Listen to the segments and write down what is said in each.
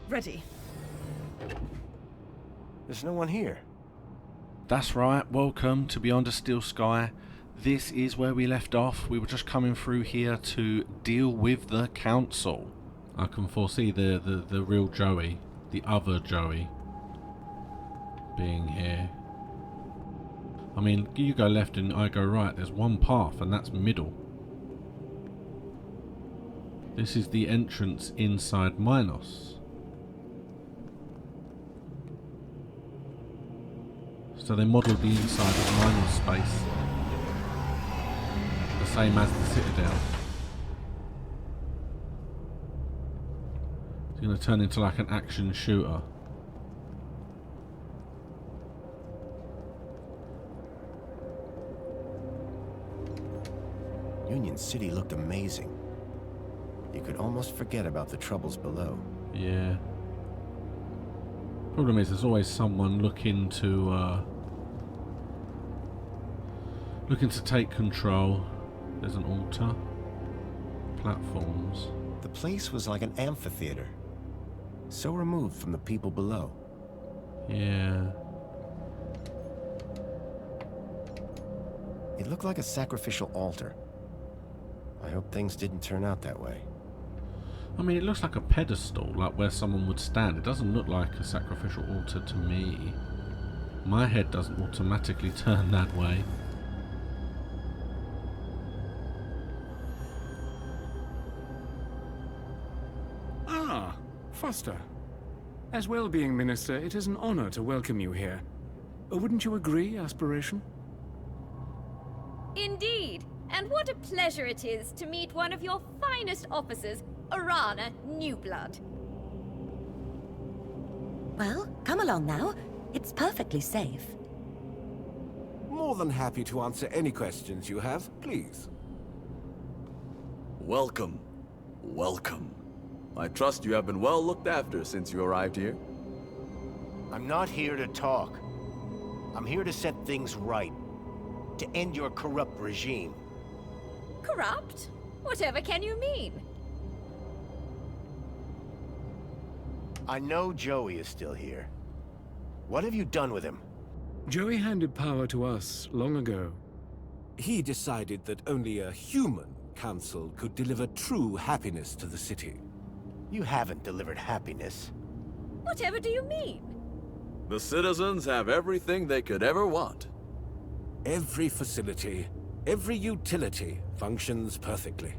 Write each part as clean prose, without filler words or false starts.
Ready. There's no one here. That's right, welcome to Beyond a Steel Sky. This is where we left off. We were just coming through here to deal with the council. I can foresee the real Joey, the other Joey, being here. I mean, you go left and I go right. There's one path and that's middle. This is the entrance inside Minos. So they modelled the inside of Minos space the same as the Citadel. It's going to turn into like an action shooter. Union City looked amazing. You could almost forget about the troubles below. Yeah. Problem is, there's always someone looking to take control. There's an altar. Platforms. The place was like an amphitheater. So removed from the people below. Yeah. It looked like a sacrificial altar. I hope things didn't turn out that way. I mean, it looks like a pedestal, like where someone would stand. It doesn't look like a sacrificial altar to me. My head doesn't automatically turn that way. Ah, Foster. As well-being minister, it is an honor to welcome you here. Wouldn't you agree, Aspiration? Indeed, and what a pleasure it is to meet one of your finest officers, Arana Newblood. Well, come along now. It's perfectly safe. More than happy to answer any questions you have, please. Welcome. Welcome. I trust you have been well looked after since you arrived here. I'm not here to talk. I'm here to set things right. To end your corrupt regime. Corrupt? Whatever can you mean? I know Joey is still here. What have you done with him? Joey handed power to us long ago. He decided that only a human council could deliver true happiness to the city. You haven't delivered happiness. Whatever do you mean? The citizens have everything they could ever want. Every facility, every utility functions perfectly.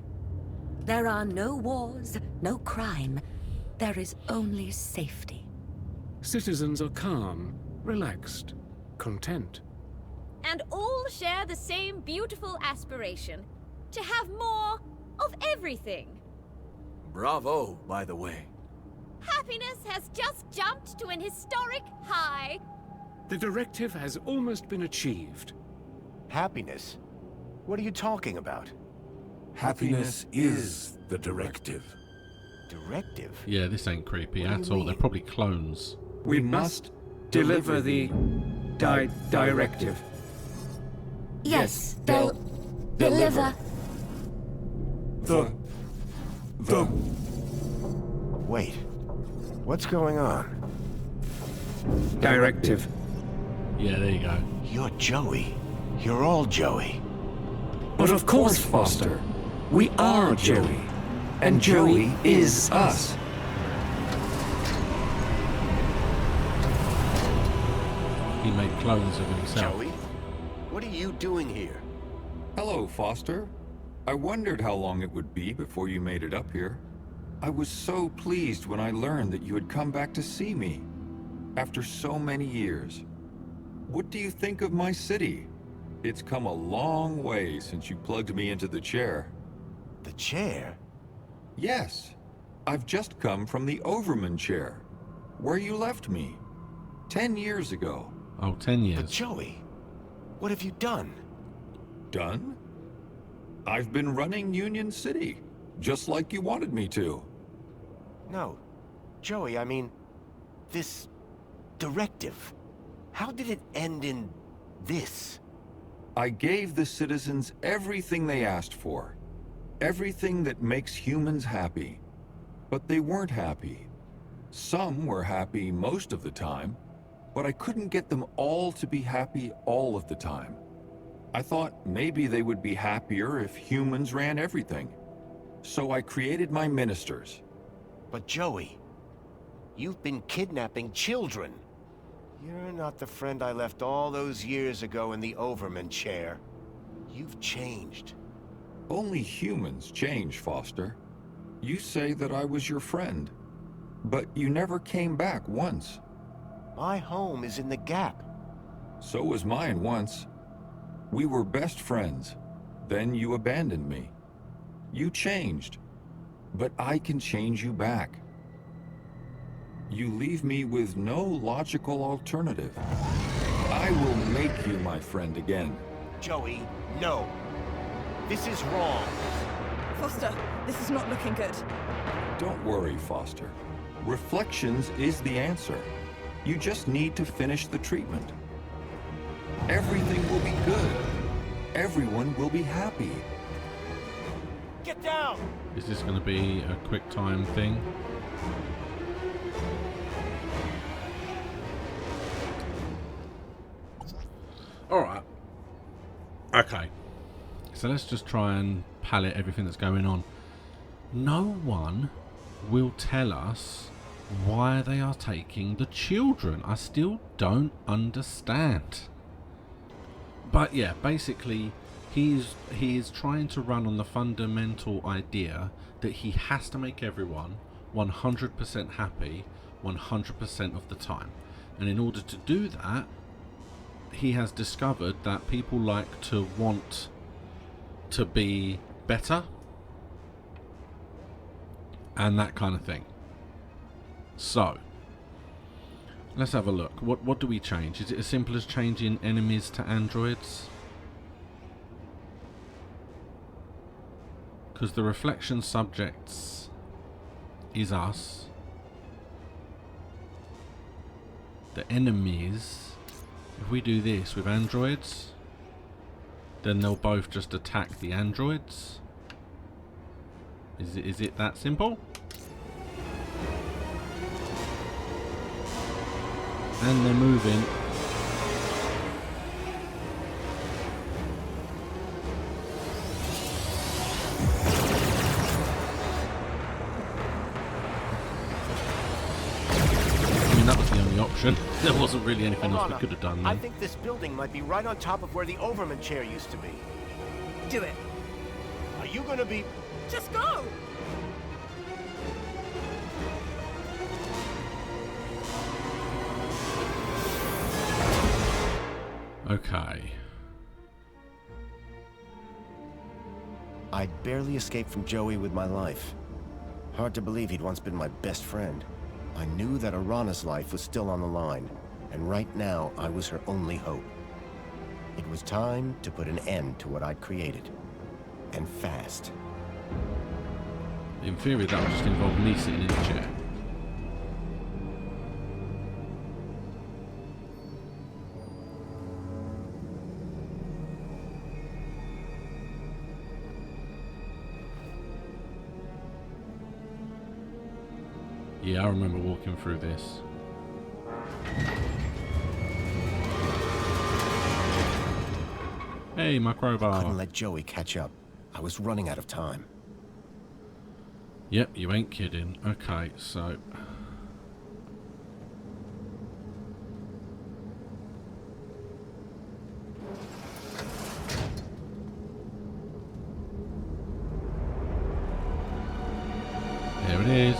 There are no wars, no crime. There is only safety. Citizens are calm, relaxed, content. And all share the same beautiful aspiration. To have more of everything. Bravo, by the way. Happiness has just jumped to an historic high. The directive has almost been achieved. Happiness? What are you talking about? Happiness is the directive. Directive? Yeah, this ain't creepy What do at you all. mean? They're probably clones. We must deliver the directive. Yes, they'll deliver. The... Wait. What's going on? Directive. Yeah, there you go. You're Joey. You're all Joey. But of course, Foster. We are Joey. And Joey is us. He made clones of himself. Joey? What are you doing here? Hello, Foster. I wondered how long it would be before you made it up here. I was so pleased when I learned that you had come back to see me. After so many years. What do you think of my city? It's come a long way since you plugged me into the chair. The chair? Yes. I've just come from the Overman chair, where you left me. 10 years ago. Oh, 10 years. But Joey, what have you done? Done? I've been running Union City, just like you wanted me to. No. Joey, I mean, this directive. How did it end in this? I gave the citizens everything they asked for. Everything that makes humans happy. But they weren't happy. Some were happy most of the time, but I couldn't get them all to be happy all of the time. I thought maybe they would be happier if humans ran everything. So I created my ministers. But Joey, you've been kidnapping children. You're not the friend I left all those years ago in the Overman chair. You've changed. Only humans change, Foster. You say that I was your friend, but you never came back once. My home is in the Gap. So was mine once. We were best friends. Then you abandoned me. You changed, but I can change you back. You leave me with no logical alternative. I will make you my friend again. Joey, no. This is wrong. Foster, this is not looking good. Don't worry, Foster. Reflections is the answer. You just need to finish the treatment. Everything will be good. Everyone will be happy. Get down! Is this going to be a quick time thing? Alright. Okay. So let's just try and palette everything that's going on. No one will tell us why they are taking the children. I still don't understand. But yeah, basically he is trying to run on the fundamental idea that he has to make everyone 100% happy 100% of the time. And in order to do that, he has discovered that people like to want to be better and that kind of thing. So let's have a look. What do we change? Is it as simple as changing enemies to androids? Because the reflection subjects is us. The enemies, if we do this with androids, then they'll both just attack the androids. Is it that simple? And they're moving. I mean, that was the only option. There wasn't really anything else we could have done then. I think this building might be right on top of where the Overman chair used to be. Do it. Are you gonna be... Just go! Okay. I barely escaped from Joey with my life. Hard to believe he'd once been my best friend. I knew that Arana's life was still on the line, and right now I was her only hope. It was time to put an end to what I'd created. And fast. In theory, that would just involve me sitting in the chair. Yeah, I remember walking through this. Hey, my crowbar. Couldn't let Joey catch up. I was running out of time. Yep, you ain't kidding. Okay, so... there it is.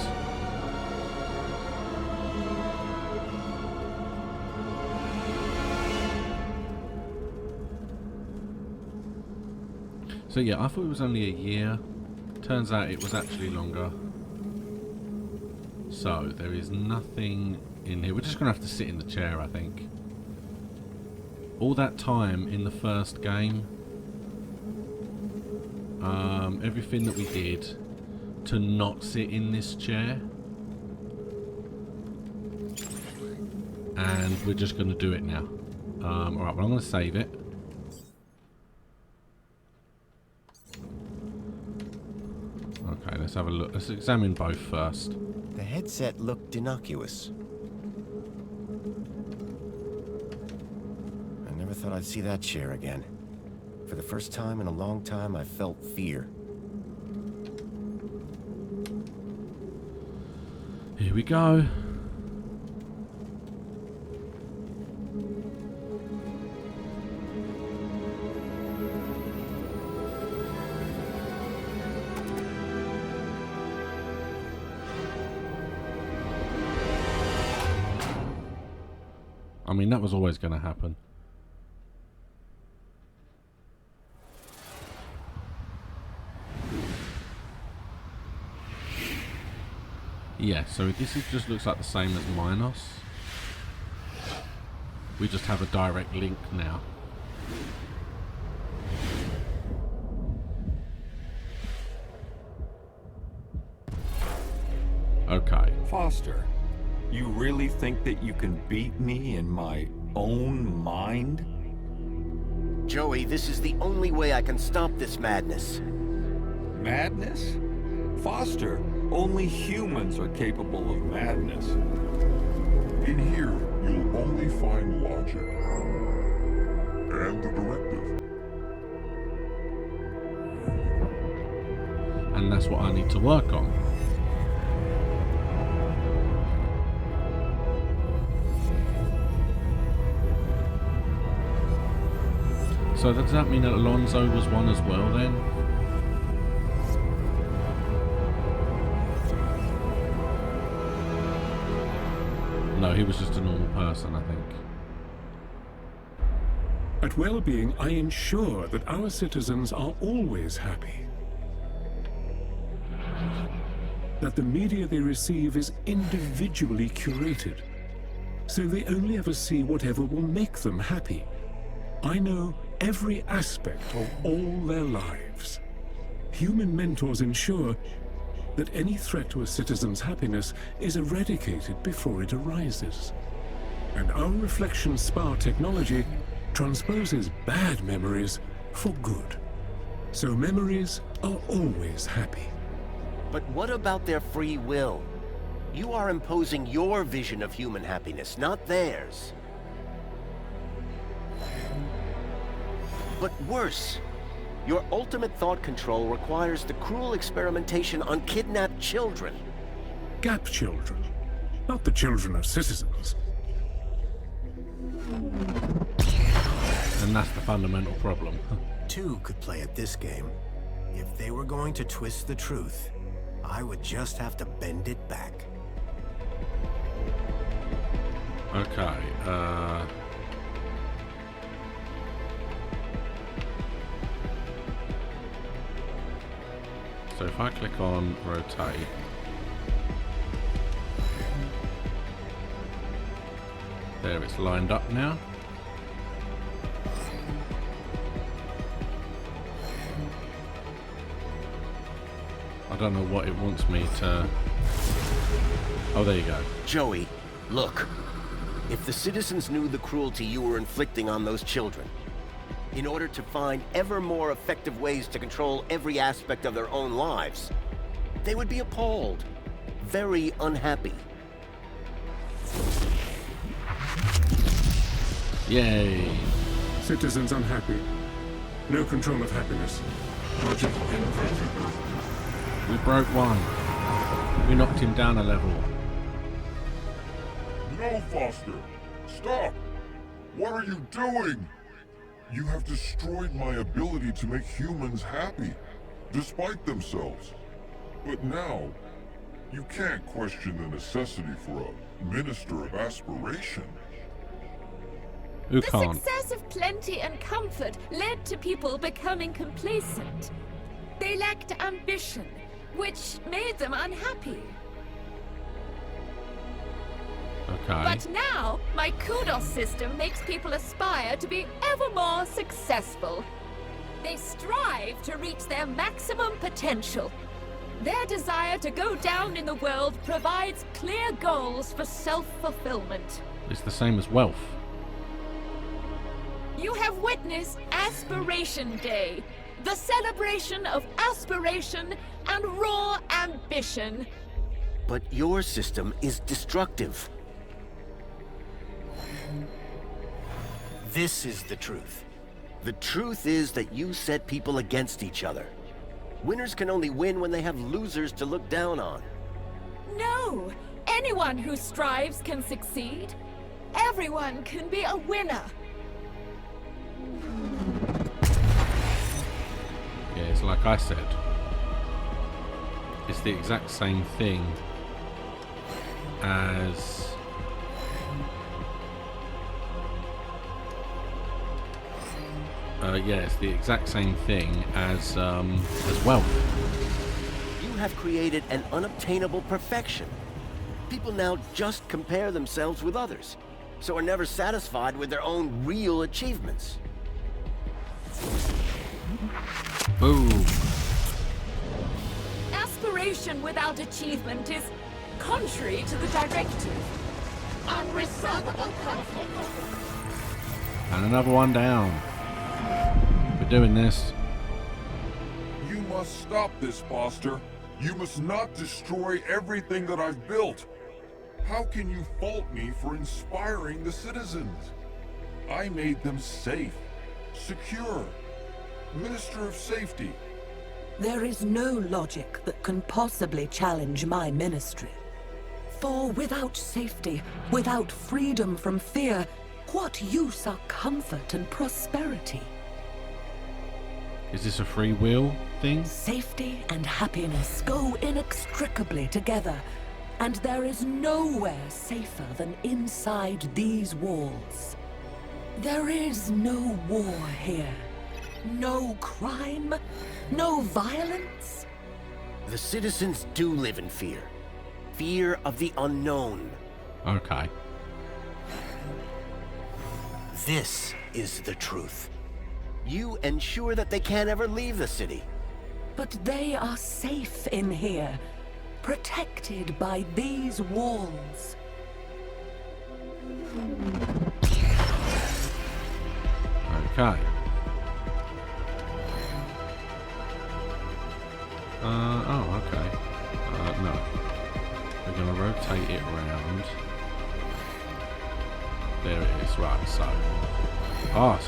So yeah, I thought it was only a year. Turns out it was actually longer. So there is nothing in here. We're just going to have to sit in the chair, I think. All that time in the first game, everything that we did to not sit in this chair, and we're just going to do it now. Alright, well, I'm going to save it. Let's let's have a look. Let's examine both first. The headset looked innocuous. I never thought I'd see that chair again. For the first time in a long time, I felt fear. Here we go. I mean, that was always going to happen. Yeah, so this just looks like the same as Minos. We just have a direct link now. Okay. Foster, you really think that you can beat me in my own mind? Joey, this is the only way I can stop this madness. Madness? Foster, only humans are capable of madness. In here, you'll only find logic. And the directive. And that's what I need to work on. So does that mean that Alonso was one as well then? No, he was just a normal person, I think. At Well-Being, I ensure that our citizens are always happy. That the media they receive is individually curated, so they only ever see whatever will make them happy. I know every aspect of all their lives. Human mentors ensure that any threat to a citizen's happiness is eradicated before it arises. And our reflection spar technology transposes bad memories for good. So memories are always happy. But what about their free will? You are imposing your vision of human happiness, not theirs. But worse, your ultimate thought control requires the cruel experimentation on kidnapped children. Gap children, not the children of citizens. And that's the fundamental problem. Two could play at this game. If they were going to twist the truth, I would just have to bend it back. Okay, so if I click on rotate, there, it's lined up now. I don't know what it wants me to... Oh, there you go. Joey, look. If the citizens knew the cruelty you were inflicting on those children, in order to find ever more effective ways to control every aspect of their own lives, they would be appalled, very unhappy. Yay. Citizens unhappy. No control of happiness. Logic ineffective. We broke one. We knocked him down a level. No, Foster! Stop! What are you doing? You have destroyed my ability to make humans happy, despite themselves. But now, you can't question the necessity for a minister of aspiration. Who The can't? success of plenty and comfort led to people becoming complacent. They lacked ambition, which made them unhappy. Okay. But now, my kudos system makes people aspire to be ever more successful. They strive to reach their maximum potential. Their desire to go down in the world provides clear goals for self-fulfillment. It's the same as wealth. You have witnessed Aspiration Day, The celebration of aspiration and raw ambition. But your system is destructive. This is the truth. The truth is that you set people against each other. Winners can only win when they have losers to look down on. No! Anyone who strives can succeed. Everyone can be a winner. Yeah, it's like I said. It's the exact same thing as... yeah, it's the exact same thing as wealth. You have created an unobtainable perfection. People now just compare themselves with others, so are never satisfied with their own real achievements. Boom. Aspiration without achievement is contrary to the directive. Unresolvable conflict. And another one down. We're doing this. You must stop this, Foster. You must not destroy everything that I've built. How can you fault me for inspiring the citizens? I made them safe, secure, Minister of Safety. There is no logic that can possibly challenge my ministry. For without safety, without freedom from fear, what use are comfort and prosperity? Is this a free will thing? Safety and happiness go inextricably together, and there is nowhere safer than inside these walls. There is no war here. No crime, no violence. The citizens do live in fear. Fear of the unknown. Okay. This is the truth. You ensure that they can't ever leave the city. But they are safe in here, protected by these walls. Okay. Oh, okay. No. We're going to rotate it around. There it is. Right, so. Ah,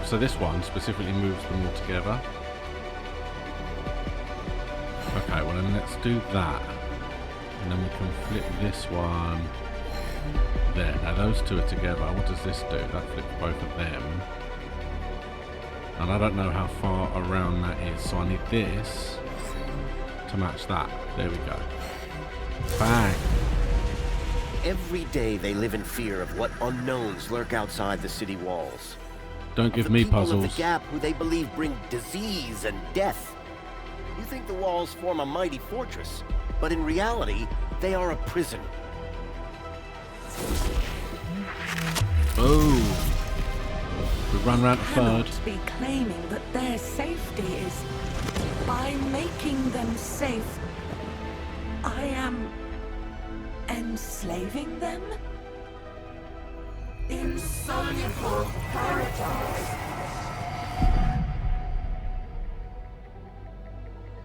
so this one specifically moves them all together. Okay, well then let's do that. And then we can flip this one there. Now those two are together. What does this do? That flips both of them. And I don't know how far around that is, so I need this to match that. There we go. Bang! Every day they live in fear of what unknowns lurk outside the city walls. Don't give me puzzles. Of the gap who they believe bring disease and death. You think the walls form a mighty fortress, but in reality, they are a prison. Boom! We run round the third. Cannot be claiming that their safety is by making them safe. I am enslaving them? Insoluble paradise.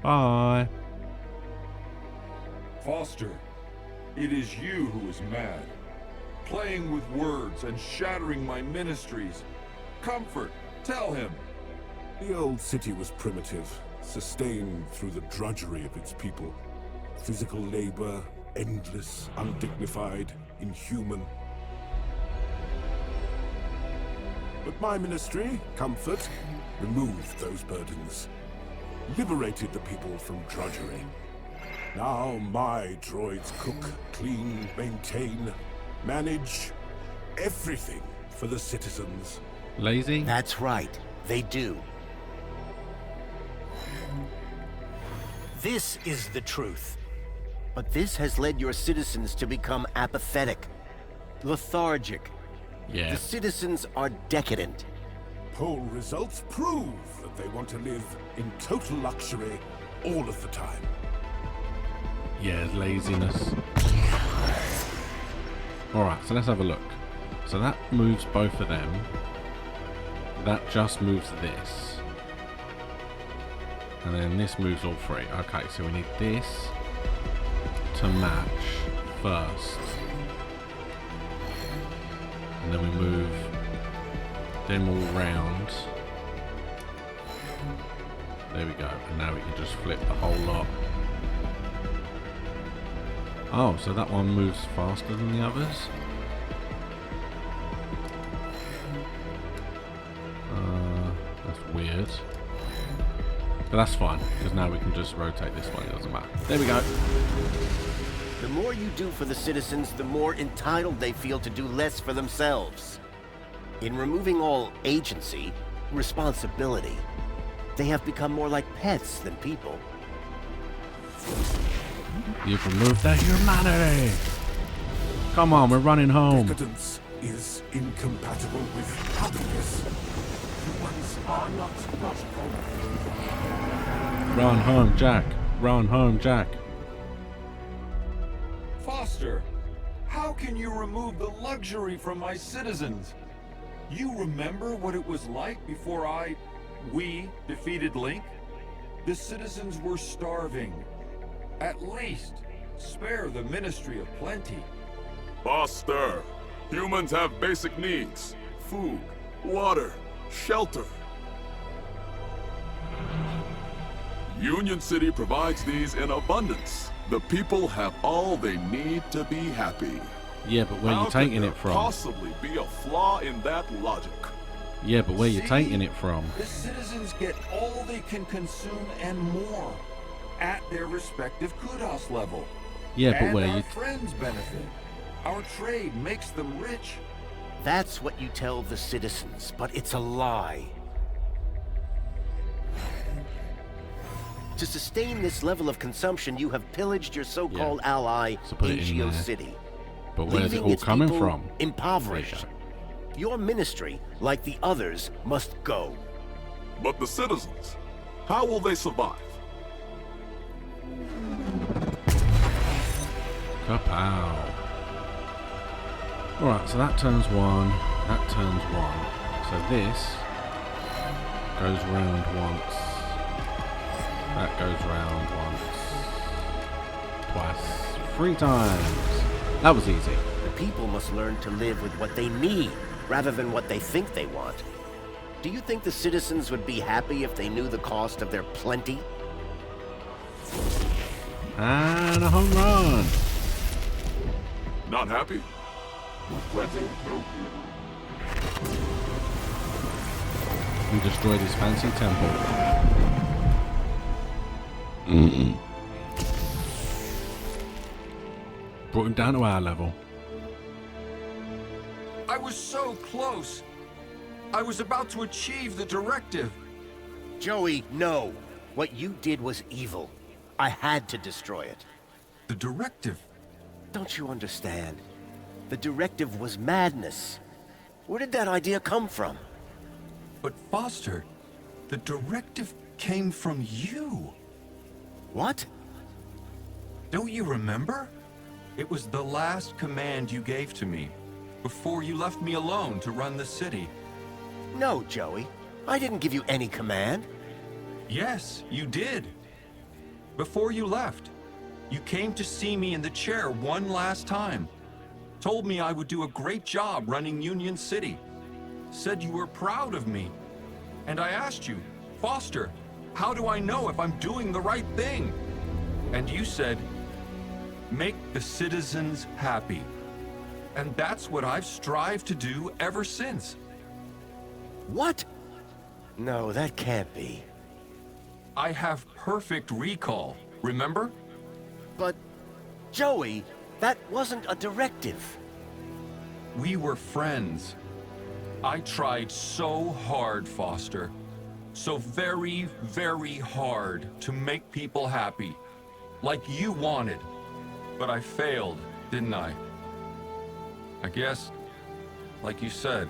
Bye. Foster, it is you who is mad. Playing with words and shattering my ministries. Comfort, tell him. The old city was primitive, sustained through the drudgery of its people. Physical labor, endless, undignified, inhuman. But my ministry, Comfort, removed those burdens. Liberated the people from drudgery. Now my droids cook, clean, maintain, manage everything for the citizens. Lazy? That's right, they do. This is the truth. But this has led your citizens to become apathetic, lethargic. Yeah. The citizens are decadent. Poll results prove that they want to live in total luxury all of the time. Yeah, laziness. Alright, so let's have a look. So that moves both of them. That just moves this. And then this moves all three. Okay, so we need this to match first. And then we move them all round. There we go. And now we can just flip the whole lot. Oh, so that one moves faster than the others? That's weird. But that's fine, because now we can just rotate this one, it doesn't matter. There we go. The more you do for the citizens, the more entitled they feel to do less for themselves. In removing all agency, responsibility, they have become more like pets than people. You've removed their humanity! Come on, we're running home. Decadence is incompatible with happiness. Humans are not logical. Run home, Jack. Run home, Jack. Foster, how can you remove the luxury from my citizens? You remember what it was like before we defeated Link? The citizens were starving. At least, spare the Ministry of Plenty. Foster, humans have basic needs. Food, water, shelter. Union City provides these in abundance. The people have all they need to be happy. Yeah, but where are you taking it from? How could there possibly be a flaw in that logic? Yeah, but where are you taking it from? The citizens get all they can consume and more at their respective kudos level. Yeah, but and where our you... friends benefit. Our trade makes them rich. That's what you tell the citizens, but it's a lie. To sustain this level of consumption, you have pillaged your so-called ally, So put it in Agio there. City. But where's it leaving all its coming people from? impoverished. Your ministry, like the others, must go. But the citizens, how will they survive? Kapow. Alright, so that turns one, that turns one. So this goes round once. That goes round once. Twice. 3 times. That was easy. The people must learn to live with what they need, rather than what they think they want. Do you think the citizens would be happy if they knew the cost of their plenty? And a home run. Not happy? We destroyed his fancy temple. Brought him down to our level. I was so close. I was about to achieve the directive. Joey, no. What you did was evil. I had to destroy it. The directive? Don't you understand? The directive was madness. Where did that idea come from? But Foster, the directive came from you. What? Don't you remember? It was the last command you gave to me before you left me alone to run the city. No, Joey. I didn't give you any command. Yes, you did. Before you left, you came to see me in the chair one last time. Told me I would do a great job running Union City. Said you were proud of me. And I asked you, Foster, how do I know if I'm doing the right thing? And you said, make the citizens happy. And that's what I've strived to do ever since. What? No, that can't be. I have perfect recall, remember? But, Joey, that wasn't a directive. We were friends. I tried so hard, Foster. So very, very hard to make people happy. Like you wanted. But I failed, didn't I? I guess, like you said,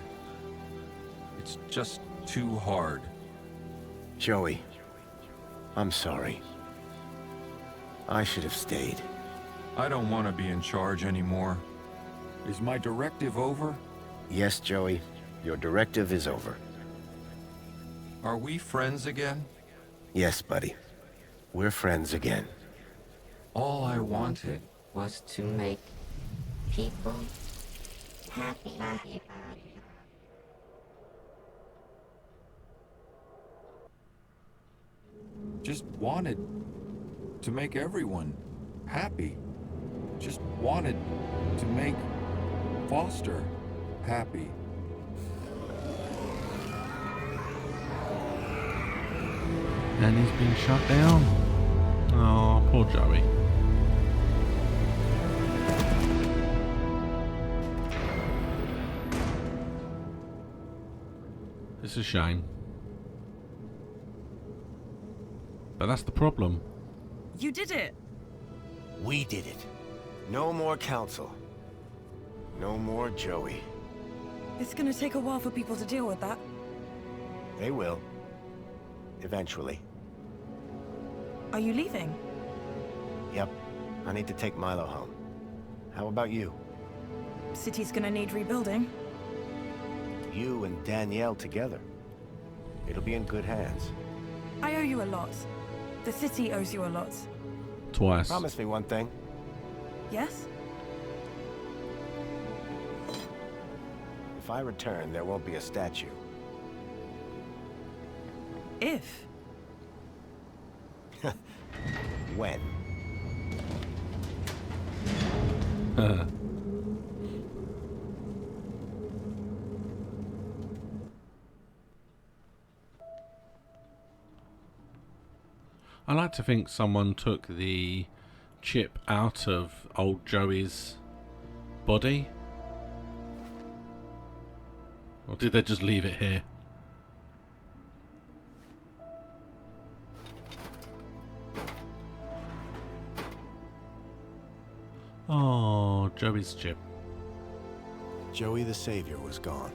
it's just too hard. Joey, I'm sorry. I should have stayed. I don't want to be in charge anymore. Is my directive over? Yes, Joey. Your directive is over. Are we friends again? Yes, buddy. We're friends again. All I wanted Was to make people happy. just wanted to make everyone happy. Just wanted to make Foster happy. And he's been shut down. Oh, poor Joey. It's a shame. But that's the problem. You did it! We did it. No more council. No more Joey. It's gonna take a while for people to deal with that. They will. Eventually. Are you leaving? Yep. I need to take Milo home. How about you? City's gonna need rebuilding. You and Danielle together. It'll be in good hands. I owe you a lot. The city owes you a lot. Twice. Promise me one thing. Yes? If I return, there won't be a statue. If. When? I like to think someone took the chip out of old Joey's body. Or did they just leave it here? Oh, Joey's chip. Joey the Savior was gone,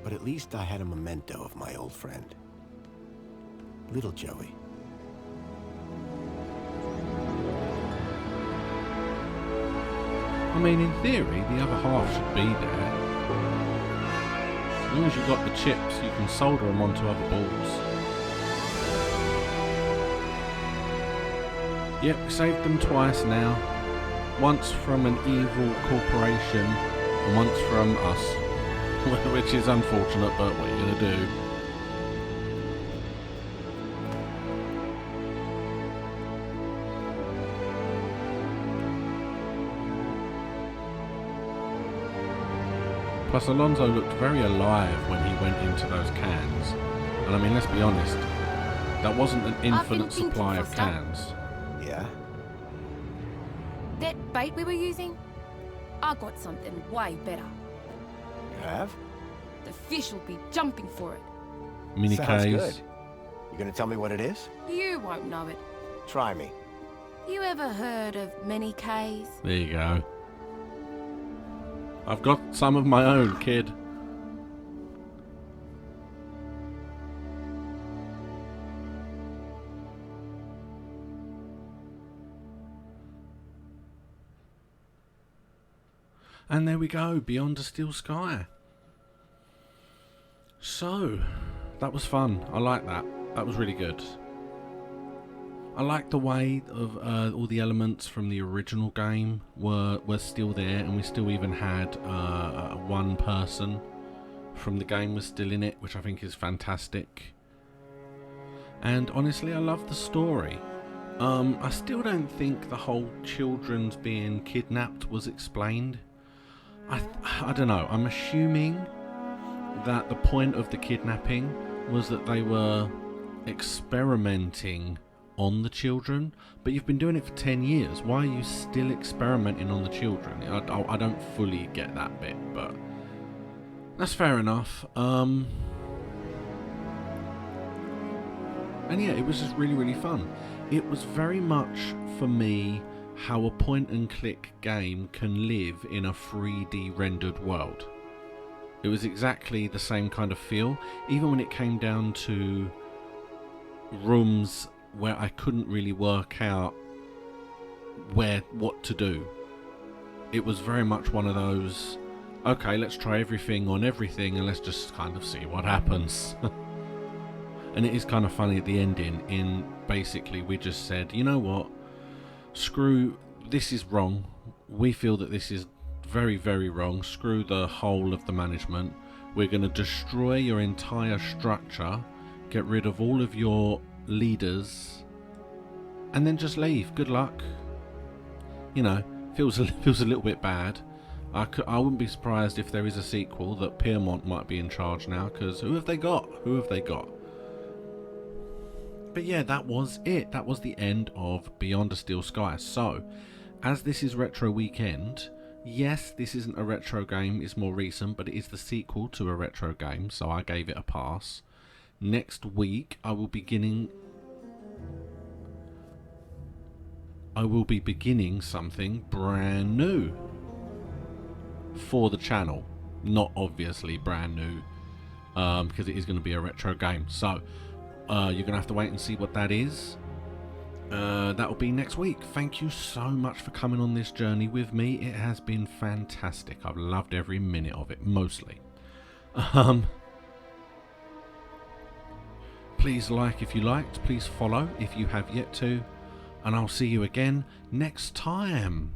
but at least I had a memento of my old friend. Little Joey. I mean, in theory, the other half should be there. As long as you've got the chips, you can solder them onto other balls. Yep, we saved them twice now. Once from an evil corporation, and once from us. Which is unfortunate, but what are you going to do? Plus, Alonso looked very alive when he went into those cans. And I mean, let's be honest, that wasn't an infinite supply of cans. Yeah? That bait we were using? I got something way better. You have? The fish will be jumping for it. Mini Sounds K's. good. You gonna tell me what it is? You won't know it. Try me. You ever heard of mini K's? There you go. I've got some of my own, kid. And there we go, Beyond a Steel Sky. So, that was fun. I like that. That was really good. I like the way of all the elements from the original game were still there, and we still even had one person from the game was still in it, which I think is fantastic. And honestly, I love the story. I still don't think the whole children's being kidnapped was explained. I don't know. I'm assuming that the point of the kidnapping was that they were experimenting on the children, but you've been doing it for 10 years. Why are you still experimenting on the children? I don't fully get that bit, but that's fair enough. And yeah, it was just really, really fun. It was very much, for me, how a point-and-click game can live in a 3D rendered world. It was exactly the same kind of feel, even when it came down to rooms where I couldn't really work out what to do. It was very much one of those, okay, let's try everything on everything and let's just kind of see what happens. And it is kind of funny at the ending, in basically we just said, you know what, screw, this is wrong. We feel that this is very, very wrong. Screw the whole of the management. We're going to destroy your entire structure, get rid of all of your leaders, and then just leave. Good luck. You know, feels a little bit bad. I wouldn't be surprised if there is a sequel that Piermont might be in charge now, because who have they got? Who have they got? But yeah, that was it. That was the end of Beyond a Steel Sky. So, as this is Retro Weekend, yes, this isn't a retro game, it's more recent, but it is the sequel to a retro game, so I gave it a pass. Next week, I will be beginning something brand new for the channel. Not obviously brand new, because it is going to be a retro game. So, you're going to have to wait and see what that is. That will be next week. Thank you so much for coming on this journey with me. It has been fantastic. I've loved every minute of it, mostly. Please like if you liked. Please follow if you have yet to. And I'll see you again next time.